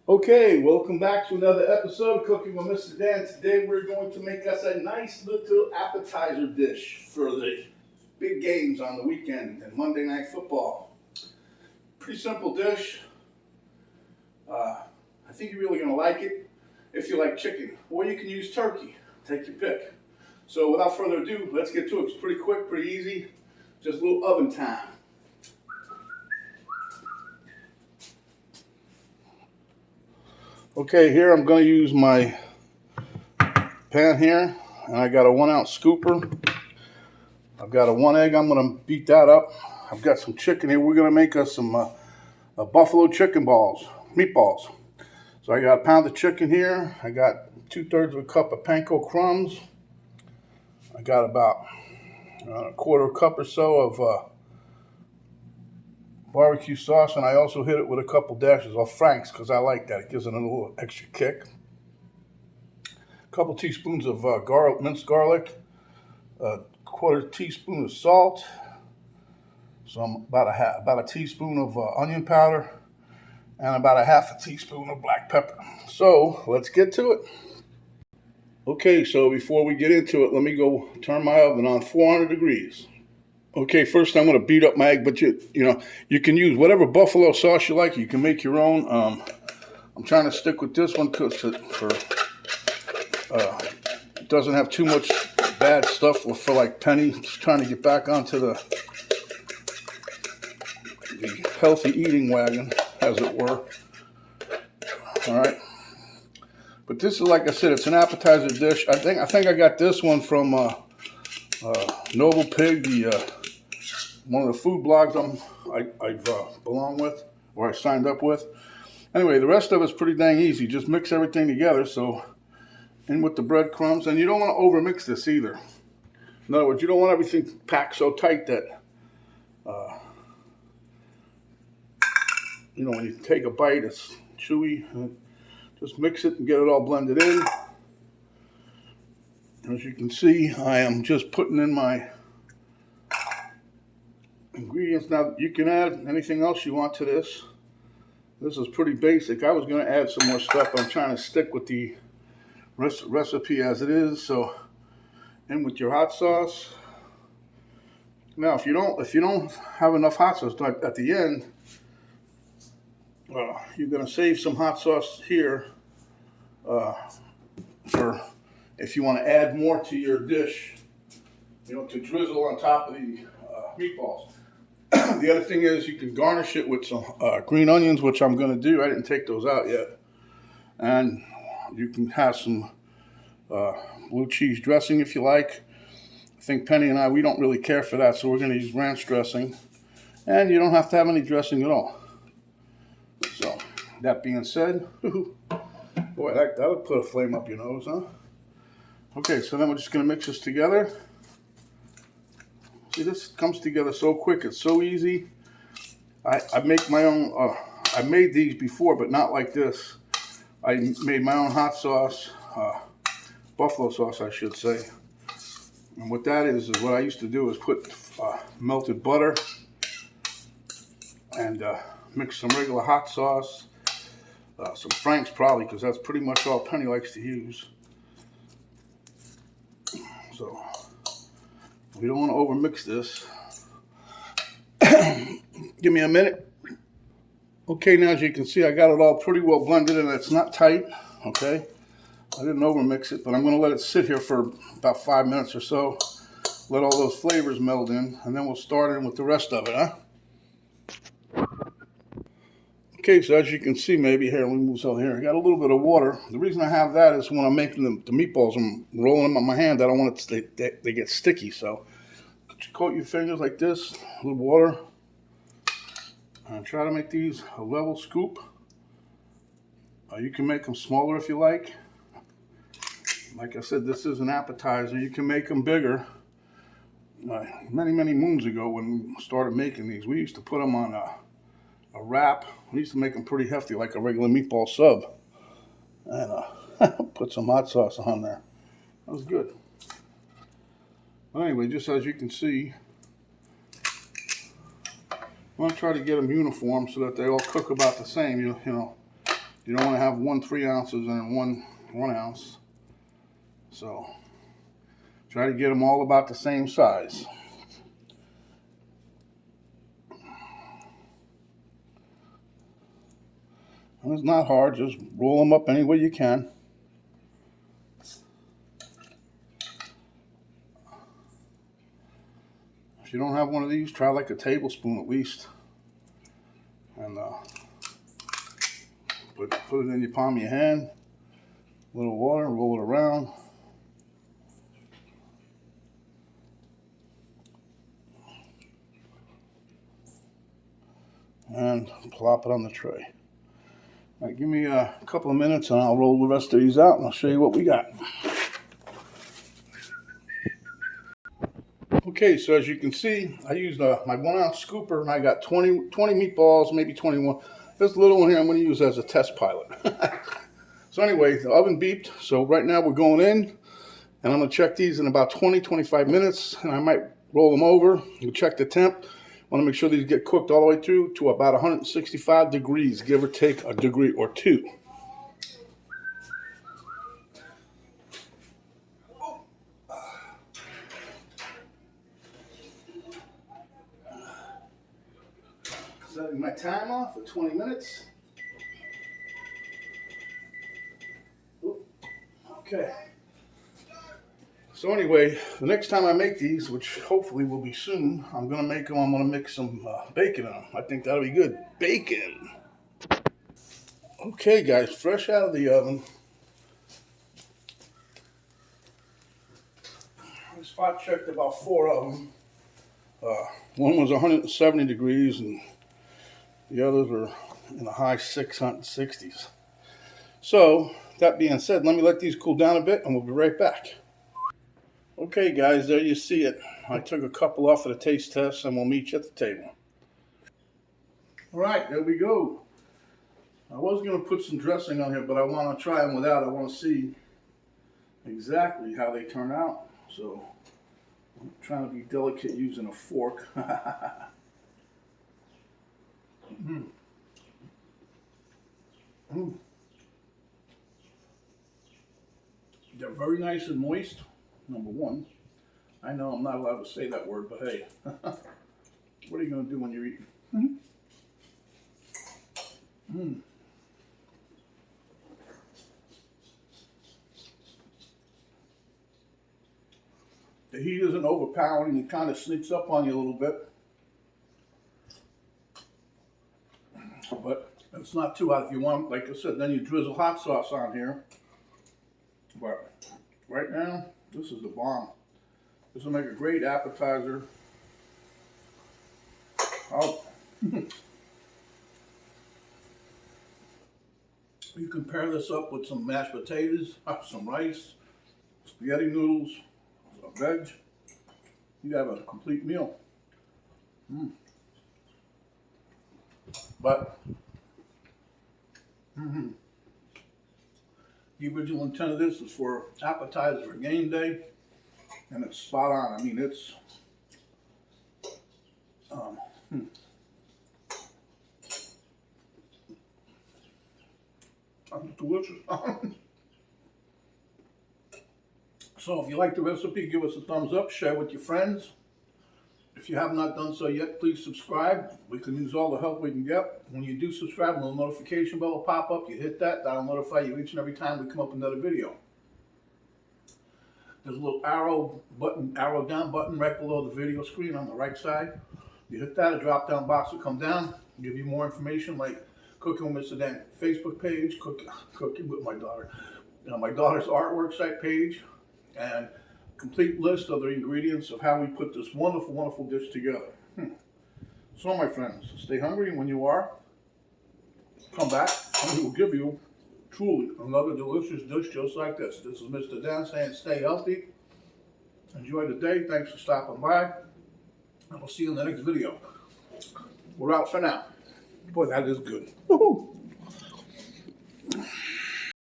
Okay, welcome back to another episode of Cooking with Mr. Dan. Today we're going to make us a nice little appetizer dish for the big games on the weekend and Monday Night Football. Pretty simple dish. I think you're really going to like it if you like chicken, or you can use turkey. Take your pick. So without further ado, let's get to it. It's pretty quick, pretty easy. Just a little oven time. Okay, here I'm going to use my pan here, and I got a 1 ounce scooper. I've got a 1 egg. I'm going to beat that up. I've got some chicken here. We're going to make us some buffalo chicken balls, meatballs. So I got a pound of chicken here. I got 2/3 of a cup of panko crumbs. I got about a 1/4 cup or so of barbecue sauce, and I also hit it with a couple dashes of Frank's because I like that. It gives it a little extra kick. A couple teaspoons of minced garlic, a 1/4 teaspoon of salt, about a teaspoon of onion powder, and about a 1/2 teaspoon of black pepper. So let's get to it. Okay, so before we get into it, let me go turn my oven on 400 degrees. Okay, first I'm going to beat up my egg, but you can use whatever buffalo sauce you like. You can make your own. I'm trying to stick with this one because it doesn't have too much bad stuff for like Penny. Just trying to get back onto the healthy eating wagon, as it were. All right, but this is, like I said, it's an appetizer dish. I think I got this one from Noble Pig, one of the food blogs I've belong with, or I signed up with. Anyway, the rest of it's pretty dang easy. Just mix everything together. So in with the breadcrumbs, and you don't want to overmix this either. In other words, you don't want everything packed so tight that when you take a bite, it's chewy. Just mix it and get it all blended in. As you can see, I am just putting in my ingredients. Now, you can add anything else you want to this. This is pretty basic. I was going to add some more stuff, but I'm trying to stick with the recipe as it is. So, in with your hot sauce. Now, if you don't have enough hot sauce at the end, you're going to save some hot sauce here for if you want to add more to your dish, to drizzle on top of the meatballs. The other thing is you can garnish it with some green onions, which I'm going to do. I didn't take those out yet. And you can have some blue cheese dressing if you like. I think Penny and we don't really care for that, so we're going to use ranch dressing. And you don't have to have any dressing at all. So, that being said, boy, that'll put a flame up your nose, huh? Okay, so then we're just going to mix this together. See, this comes together so quick. It's so easy. I make my own. I made these before, but not like this. I made my own hot sauce, buffalo sauce, I should say. And what that is what I used to do is put melted butter and mix some regular hot sauce, some Frank's probably, because that's pretty much all Penny likes to use. So we don't want to overmix this. Give me a minute. Okay, now as you can see, I got it all pretty well blended and it's not tight. Okay, I didn't overmix it, but I'm going to let it sit here for about 5 minutes or so. Let all those flavors meld in, and then we'll start in with the rest of it, huh? Okay, so as you can see, maybe here, let me move over here. I got a little bit of water. The reason I have that is when I'm making the meatballs, I'm rolling them on my hand. I don't want it they get sticky. So coat your fingers like this, a little water, and try to make these a level scoop. You can make them smaller if you like. Like I said, this is an appetizer. You can make them bigger. Many moons ago, when we started making these, we used to put them on a wrap. We used to make them pretty hefty, like a regular meatball sub, and put some hot sauce on there. That was good. Anyway, just as you can see, I want to try to get them uniform so that they all cook about the same. You don't want to have one 3 ounces and one 1 ounce. So try to get them all about the same size. And it's not hard, just roll them up any way you can. If you don't have one of these, try like a tablespoon at least. And put it in your palm of your hand. A little water, roll it around. And plop it on the tray. All right, give me a couple of minutes and I'll roll the rest of these out and I'll show you what we got. Okay, so as you can see, I used my 1 ounce scooper and I got 20 meatballs, maybe 21. This little one here I'm going to use as a test pilot. So anyway, the oven beeped, so right now we're going in and I'm going to check these in about 20-25 minutes and I might roll them over. We'll check the temp. I want to make sure these get cooked all the way through to about 165 degrees, give or take a degree or two. Setting my time off for 20 minutes. Okay. So anyway, the next time I make these, which hopefully will be soon, I'm going to mix some bacon in them. I think that'll be good. Bacon! Okay guys, fresh out of the oven. I spot checked about 4 of them. One was 170 degrees and the others were in the high 660s. So, that being said, let me let these cool down a bit and we'll be right back. Okay guys, there you see it. I took a couple off for the taste test and we'll meet you at the table. Alright, there we go. I was going to put some dressing on here, but I want to try them without. I want to see exactly how they turn out. So, I'm trying to be delicate using a fork. They're very nice and moist, number one. I know I'm not allowed to say that word, but hey, what are you going to do when you're eating? The heat isn't overpowering, it kind of sneaks up on you a little bit. But it's not too hot. If you want, like I said, then you drizzle hot sauce on here. But right now, this is the bomb. This will make a great appetizer. You can pair this up with some mashed potatoes, some rice, spaghetti noodles, a veg. You have a complete meal. But the original intent of this is for appetizer or game day, and it's spot on. I mean, it's delicious. So if you like the recipe, give us a thumbs up, share with your friends. If you have not done so yet, please subscribe. We can use all the help we can get. When you do subscribe, a little notification bell will pop up. You hit that, that'll notify you each and every time we come up with another video. There's a little arrow down button right below the video screen on the right side. You hit that, a drop down box will come down, give you more information like Cooking with Mr. Dan Facebook page, Cooking with my daughter, my daughter's artwork site page, and complete list of the ingredients of how we put this wonderful, wonderful dish together. So my friends, stay hungry, and when you are, come back and we will give you truly another delicious dish just like this. This is Mr. Dan saying stay healthy, enjoy the day, thanks for stopping by, and we'll see you in the next video. We're out for now. Boy, that is good. Woohoo!